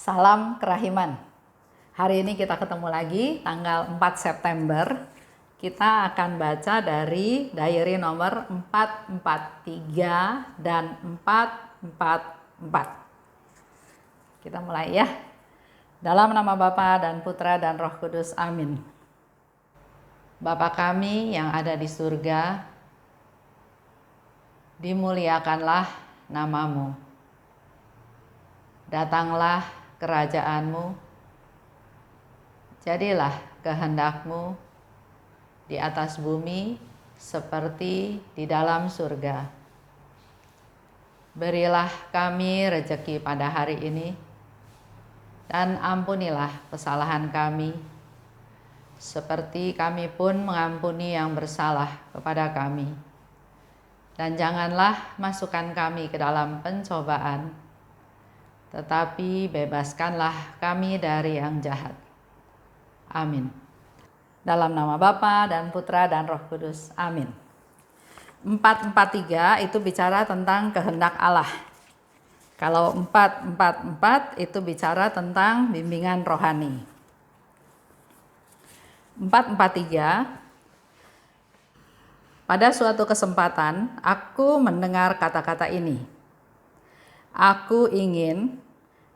Salam kerahiman. Hari ini kita ketemu lagi tanggal 4 September. Kita akan baca dari diary nomor 443 dan 444. Kita mulai ya. Dalam nama Bapa dan Putra dan Roh Kudus. Amin. Bapa kami yang ada di surga, dimuliakanlah namamu. Datanglah kerajaan-Mu, jadilah kehendak-Mu di atas bumi seperti di dalam surga. Berilah kami rejeki pada hari ini, dan ampunilah kesalahan kami, seperti kami pun mengampuni yang bersalah kepada kami. Dan janganlah masukkan kami ke dalam pencobaan, tetapi bebaskanlah kami dari yang jahat. Amin. Dalam nama Bapa dan Putra dan Roh Kudus. Amin. 443 itu bicara tentang kehendak Allah. Kalau 444 itu bicara tentang bimbingan rohani. 443, pada suatu kesempatan aku mendengar kata-kata ini. Aku ingin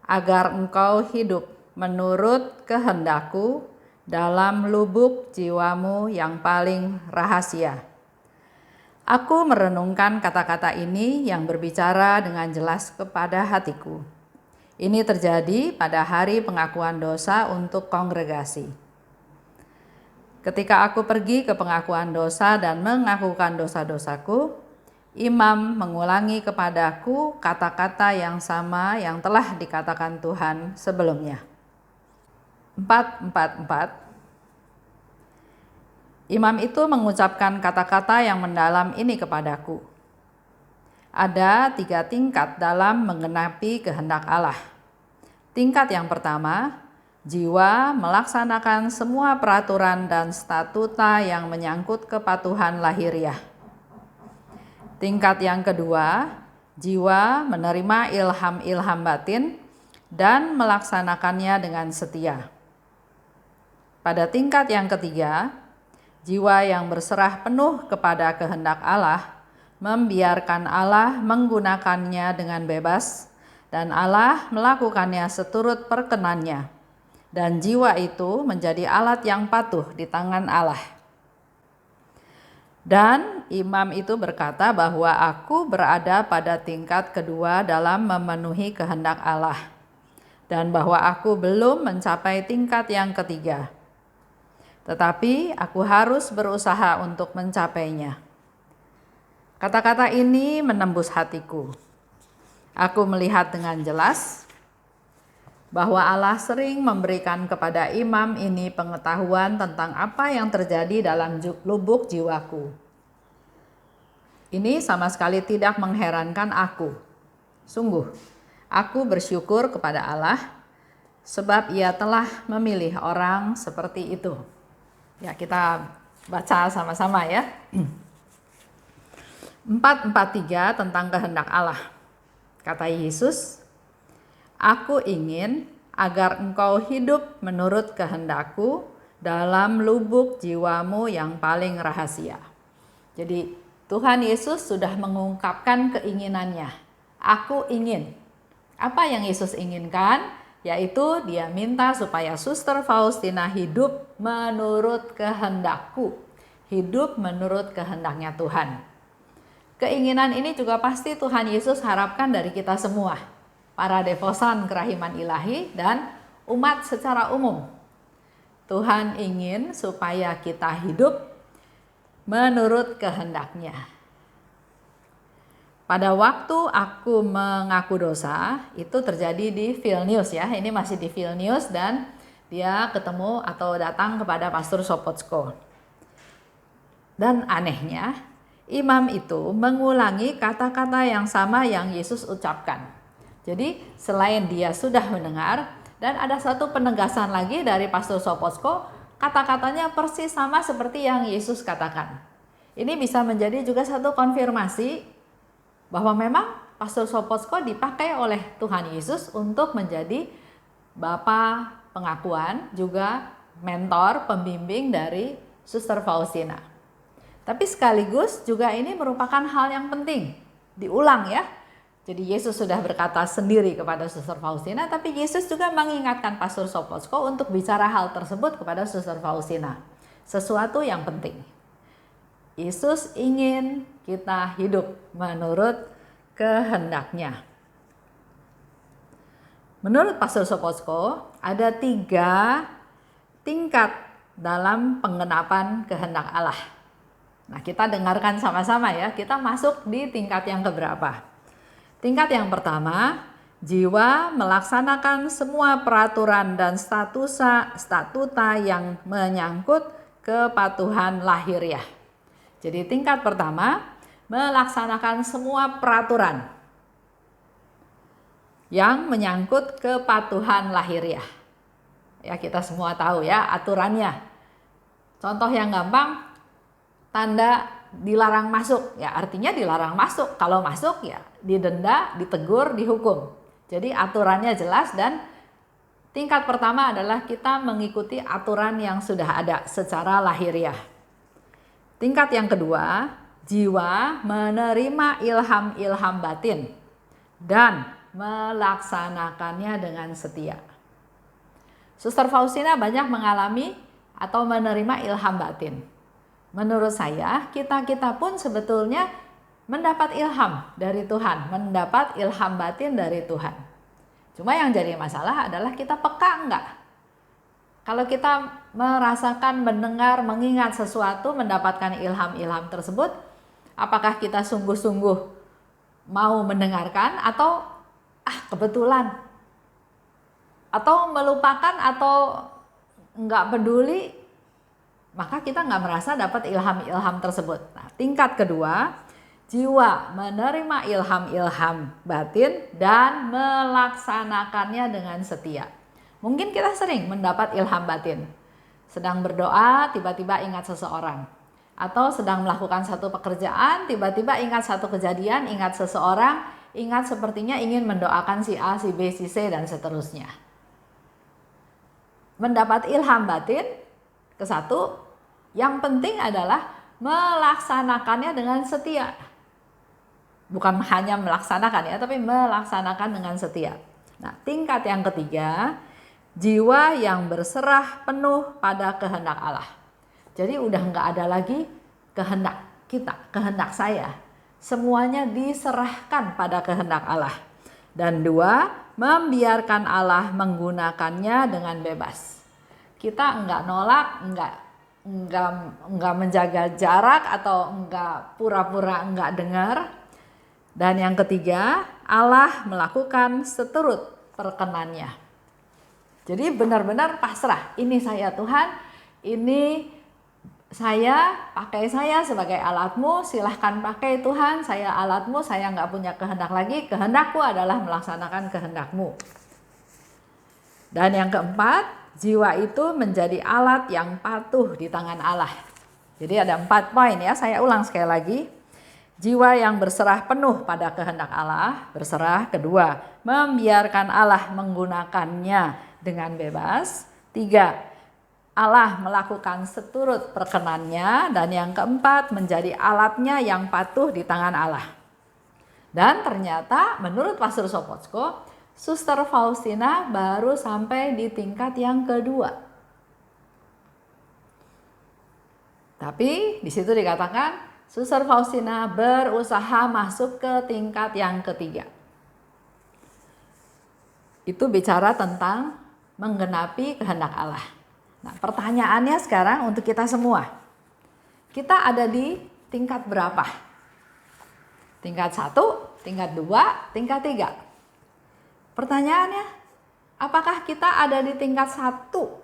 agar engkau hidup menurut kehendakku dalam lubuk jiwamu yang paling rahasia. Aku merenungkan kata-kata ini yang berbicara dengan jelas kepada hatiku. Ini terjadi pada hari pengakuan dosa untuk kongregasi. Ketika aku pergi ke pengakuan dosa dan mengakukan dosa-dosaku, imam mengulangi kepadaku kata-kata yang sama yang telah dikatakan Tuhan sebelumnya. 444. Imam itu mengucapkan kata-kata yang mendalam ini kepadaku. Ada 3 tingkat dalam menggenapi kehendak Allah. Tingkat yang pertama, jiwa melaksanakan semua peraturan dan statuta yang menyangkut kepatuhan lahiriah. Tingkat yang kedua, jiwa menerima ilham-ilham batin dan melaksanakannya dengan setia. Pada tingkat yang ketiga, jiwa yang berserah penuh kepada kehendak Allah, membiarkan Allah menggunakannya dengan bebas, dan Allah melakukannya seturut perkenannya, dan jiwa itu menjadi alat yang patuh di tangan Allah. Dan imam itu berkata bahwa aku berada pada tingkat kedua dalam memenuhi kehendak Allah, dan bahwa aku belum mencapai tingkat yang ketiga. Tetapi aku harus berusaha untuk mencapainya. Kata-kata ini menembus hatiku. Aku melihat dengan jelas bahwa Allah sering memberikan kepada imam ini pengetahuan tentang apa yang terjadi dalam lubuk jiwaku. Ini sama sekali tidak mengherankan aku. Sungguh, aku bersyukur kepada Allah sebab Ia telah memilih orang seperti itu. Ya, kita baca sama-sama ya. 443 tentang kehendak Allah. Kata Yesus, aku ingin agar engkau hidup menurut kehendakku dalam lubuk jiwamu yang paling rahasia. Jadi Tuhan Yesus sudah mengungkapkan keinginannya. Aku ingin. Apa yang Yesus inginkan? Yaitu dia minta supaya Suster Faustina hidup menurut kehendakku. Hidup menurut kehendaknya Tuhan. Keinginan ini juga pasti Tuhan Yesus harapkan dari kita semua, para devosan kerahiman ilahi dan umat secara umum. Tuhan ingin supaya kita hidup menurut kehendaknya. Pada waktu aku mengaku dosa, itu terjadi di Vilnius ya. Ini masih di Vilnius dan dia ketemu atau datang kepada Pastor Sopocko. Dan anehnya, imam itu mengulangi kata-kata yang sama yang Yesus ucapkan. Jadi selain dia sudah mendengar, dan ada satu penegasan lagi dari Pastor Sopocko, kata-katanya persis sama seperti yang Yesus katakan. Ini bisa menjadi juga satu konfirmasi bahwa memang Pastor Sopocko dipakai oleh Tuhan Yesus untuk menjadi bapa pengakuan, juga mentor, pembimbing dari Suster Faustina. Tapi sekaligus juga ini merupakan hal yang penting, diulang ya. Jadi Yesus sudah berkata sendiri kepada Suster Faustina, tapi Yesus juga mengingatkan Pastor Sopoćko untuk bicara hal tersebut kepada Suster Faustina. Sesuatu yang penting. Yesus ingin kita hidup menurut kehendaknya. Menurut Pastor Sopoćko, ada 3 tingkat dalam penggenapan kehendak Allah. Nah, kita dengarkan sama-sama ya, kita masuk di tingkat yang keberapa. Tingkat yang pertama, jiwa melaksanakan semua peraturan dan statuta yang menyangkut kepatuhan lahiriah. Jadi tingkat pertama, melaksanakan semua peraturan yang menyangkut kepatuhan lahiriah. Ya, kita semua tahu ya aturannya. Contoh yang gampang, tanda dilarang masuk, ya artinya dilarang masuk. Kalau masuk ya didenda, ditegur, dihukum. Jadi aturannya jelas, dan tingkat pertama adalah kita mengikuti aturan yang sudah ada secara lahiriah. Tingkat yang kedua, jiwa menerima ilham-ilham batin dan melaksanakannya dengan setia. Suster Faustina banyak mengalami atau menerima ilham batin. Menurut saya, kita pun sebetulnya mendapat ilham dari Tuhan, mendapat ilham batin dari Tuhan. Cuma yang jadi masalah adalah kita peka enggak? Kalau kita merasakan, mendengar, mengingat sesuatu, mendapatkan ilham-ilham tersebut, apakah kita sungguh-sungguh mau mendengarkan atau kebetulan, atau melupakan, atau enggak peduli, maka kita enggak merasa dapat ilham-ilham tersebut. Nah, tingkat kedua, jiwa menerima ilham-ilham batin dan melaksanakannya dengan setia. Mungkin kita sering mendapat ilham batin. Sedang berdoa, tiba-tiba ingat seseorang. Atau sedang melakukan satu pekerjaan, tiba-tiba ingat satu kejadian, ingat seseorang, ingat sepertinya ingin mendoakan si A, si B, si C, dan seterusnya. Mendapat ilham batin, kesatu, yang penting adalah melaksanakannya dengan setia. Bukan hanya melaksanakan ya, tapi melaksanakan dengan setia. Nah, tingkat yang ketiga, jiwa yang berserah penuh pada kehendak Allah. Jadi udah nggak ada lagi kehendak kita, kehendak saya. Semuanya diserahkan pada kehendak Allah. Dan 2, membiarkan Allah menggunakannya dengan bebas. Kita nggak nolak, nggak menjaga jarak, atau nggak pura-pura nggak dengar. Dan yang ketiga, Allah melakukan seturut perkenannya. Jadi benar-benar pasrah. Ini saya Tuhan, ini saya, pakai saya sebagai alatmu, silahkan pakai Tuhan, saya alatmu, saya nggak punya kehendak lagi, kehendakku adalah melaksanakan kehendakmu. Dan yang keempat, jiwa itu menjadi alat yang patuh di tangan Allah. Jadi ada 4 poin ya, saya ulang sekali lagi. Jiwa yang berserah penuh pada kehendak Allah, berserah. Kedua, membiarkan Allah menggunakannya dengan bebas. 3, Allah melakukan seturut perkenannya. Dan yang keempat, menjadi alatnya yang patuh di tangan Allah. Dan ternyata menurut Pastor Sopoćko, Suster Faustina baru sampai di tingkat yang kedua. Tapi di situ dikatakan Suster Faustina berusaha masuk ke tingkat yang ketiga. Itu bicara tentang menggenapi kehendak Allah. Nah, pertanyaannya sekarang untuk kita semua. Kita ada di tingkat berapa? Tingkat 1, tingkat 2, tingkat 3. Pertanyaannya, apakah kita ada di tingkat 1?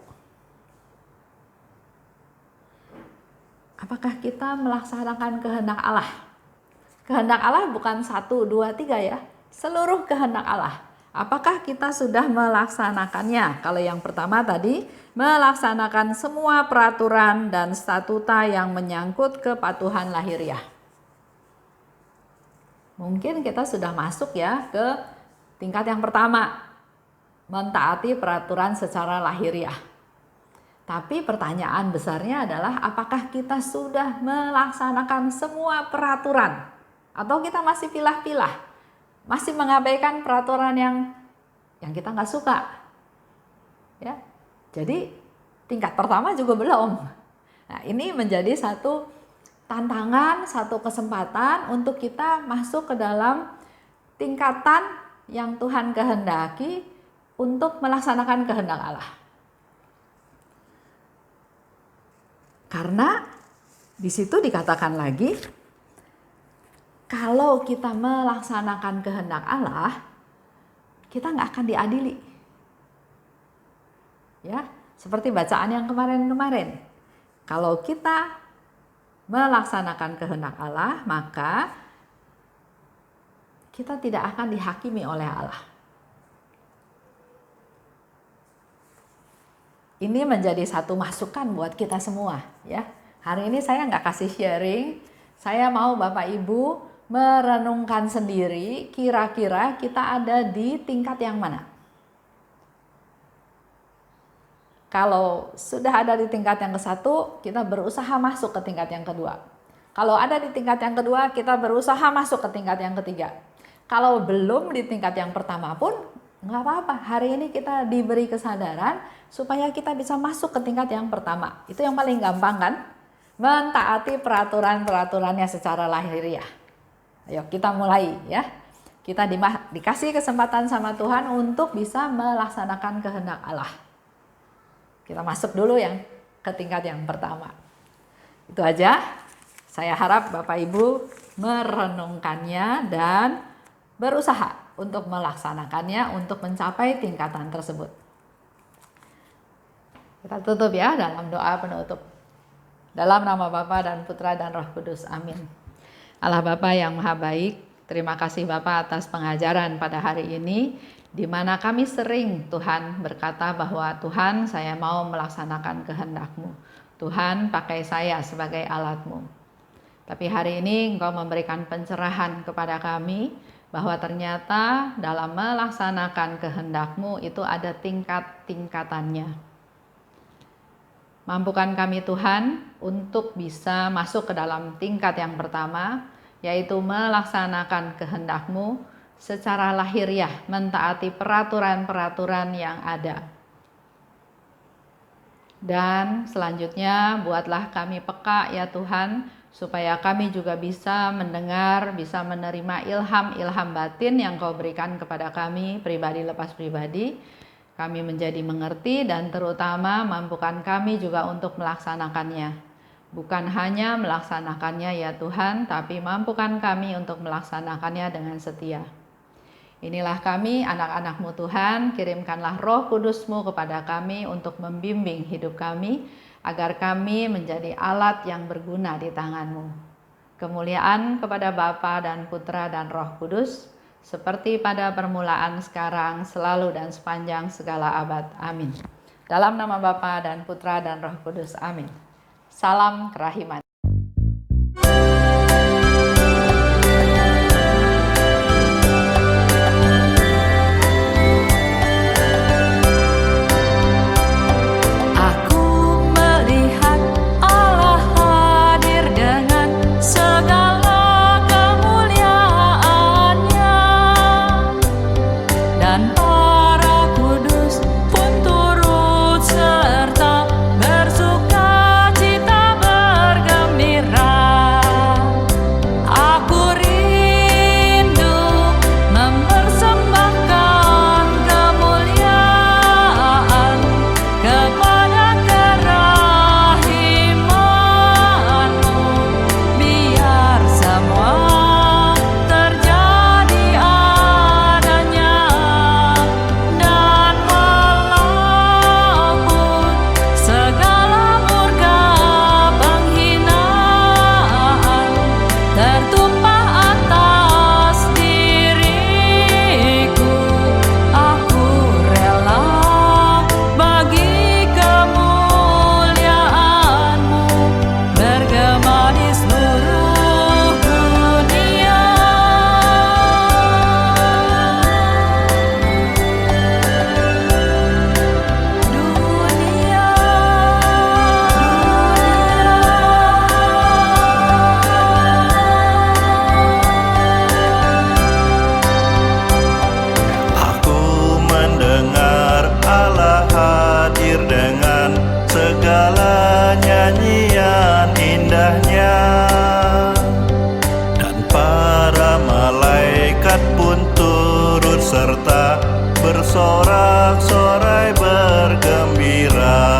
Apakah kita melaksanakan kehendak Allah? Kehendak Allah bukan 1, 2, 3 ya. Seluruh kehendak Allah. Apakah kita sudah melaksanakannya? Kalau yang pertama tadi, melaksanakan semua peraturan dan statuta yang menyangkut kepatuhan lahiriah. Mungkin kita sudah masuk ya ke tingkat yang pertama. mentaati peraturan secara lahiriah. Tapi pertanyaan besarnya adalah apakah kita sudah melaksanakan semua peraturan atau kita masih pilah-pilah, masih mengabaikan peraturan yang kita nggak suka. Ya, jadi tingkat pertama juga belum. Nah, ini menjadi satu tantangan, satu kesempatan untuk kita masuk ke dalam tingkatan yang Tuhan kehendaki untuk melaksanakan kehendak Allah. Karena di situ dikatakan lagi, kalau kita melaksanakan kehendak Allah, kita nggak akan diadili. Ya, seperti bacaan yang kemarin-kemarin. Kalau kita melaksanakan kehendak Allah, maka kita tidak akan dihakimi oleh Allah. Ini menjadi satu masukan buat kita semua, ya. Hari ini saya nggak kasih sharing, saya mau Bapak Ibu merenungkan sendiri kira-kira kita ada di tingkat yang mana. Kalau sudah ada di tingkat yang ke-1, kita berusaha masuk ke tingkat yang kedua. Kalau ada di tingkat yang kedua, kita berusaha masuk ke tingkat yang ketiga. Kalau belum di tingkat yang pertama pun, nggak apa-apa. Hari ini kita diberi kesadaran supaya kita bisa masuk ke tingkat yang pertama. Itu yang paling gampang kan? Mentaati peraturan-peraturannya secara lahiriah. Ayo kita mulai ya. Kita dikasih kesempatan sama Tuhan untuk bisa melaksanakan kehendak Allah. Kita masuk dulu yang ke tingkat yang pertama. Itu aja. Saya harap Bapak Ibu merenungkannya dan berusaha untuk melaksanakannya untuk mencapai tingkatan tersebut. Kita tutup ya dalam doa penutup. Dalam nama Bapa dan Putra dan Roh Kudus. Amin. Allah Bapa yang Maha Baik, terima kasih Bapa atas pengajaran pada hari ini, di mana kami sering Tuhan berkata bahwa Tuhan saya mau melaksanakan kehendak-Mu. Tuhan pakai saya sebagai alat-Mu. Tapi hari ini Engkau memberikan pencerahan kepada kami bahwa ternyata dalam melaksanakan kehendak-Mu itu ada tingkat-tingkatannya. Mampukan kami Tuhan untuk bisa masuk ke dalam tingkat yang pertama, yaitu melaksanakan kehendak-Mu secara lahiriah, mentaati peraturan-peraturan yang ada. Dan selanjutnya buatlah kami peka ya Tuhan, supaya kami juga bisa mendengar, bisa menerima ilham-ilham batin yang Kau berikan kepada kami, pribadi lepas pribadi. Kami menjadi mengerti dan terutama mampukan kami juga untuk melaksanakannya. Bukan hanya melaksanakannya ya Tuhan, tapi mampukan kami untuk melaksanakannya dengan setia. Inilah kami anak-anak-Mu Tuhan, kirimkanlah Roh Kudus-Mu kepada kami untuk membimbing hidup kami, agar kami menjadi alat yang berguna di tangan-Mu. Kemuliaan kepada Bapa dan Putra dan Roh Kudus, seperti pada permulaan, sekarang, selalu dan sepanjang segala abad. Amin. Dalam nama Bapa dan Putra dan Roh Kudus. Amin. Salam kerahiman. Bersuka cita bergembira. sorak-sorai bergembira.